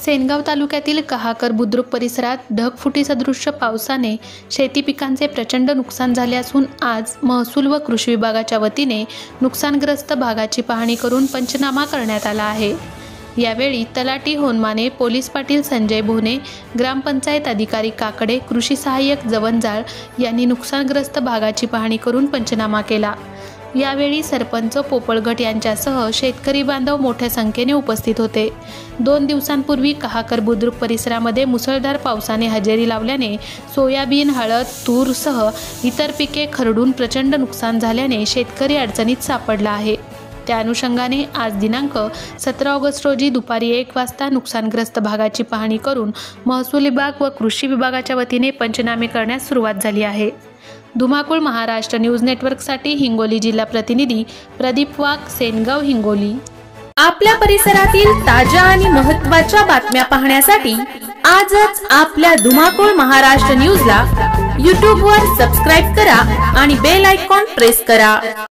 सेनगाव तालुक्यातील कहाकर बुद्रुक परिसरात ढगफुटी सदृश्य पावसाने शेती पिकांचे प्रचंड नुकसान झाले असून आज महसूल व कृषी विभागाच्या वतीने नुकसानग्रस्त भागाची पाहणी करून पंचनामा करण्यात आला आहे। यावेळी तलाठी होनमाने, पोलीस पाटील संजय भोने, ग्रामपंचायत अधिकारी काकडे, कृषी सहाय्यक जवंजाळ यांनी नुकसानग्रस्त भागाची पाहणी करून पंचनामा केला। यावेळी सरपंच पोपळगट यांच्यासह शेतकरी बांधव मोठ्या संख्येने उपस्थित होते। 2 दिवसांपूर्वी कहाकर बुद्रुक परिसरामध्ये मुसळधार पावसाने हजेरी लावल्याने सोयाबीन, हळद, तूरसह इतर पिके खरडून प्रचंड नुकसान झाल्याने शेतकरी अडचणीत सापडला आहे। त्या अनुषंगाने आज दिनांक 17 ऑगस्ट रोजी दुपारी 1 वाजता नुकसानग्रस्त भागाची पाहणी करून महसूल विभाग व कृषी विभागाच्या वतीने पंचनामे करण्यास सुरुवात झाली आहे। धुमाकूळ महाराष्ट्र न्यूज नेटवर्कसाठी हिंगोली जिल्हा प्रतिनिधी प्रदीप वाघ, सेनगाव, हिंगोली। आपल्या परिसरातील ताज्या आणि महत्त्वाच्या बातम्या पाहण्यासाठी आजच आपल्या धुमाकूळ महाराष्ट्र न्यूजला YouTube वर सबस्क्राइब करा आणि बेल आयकॉन प्रेस करा।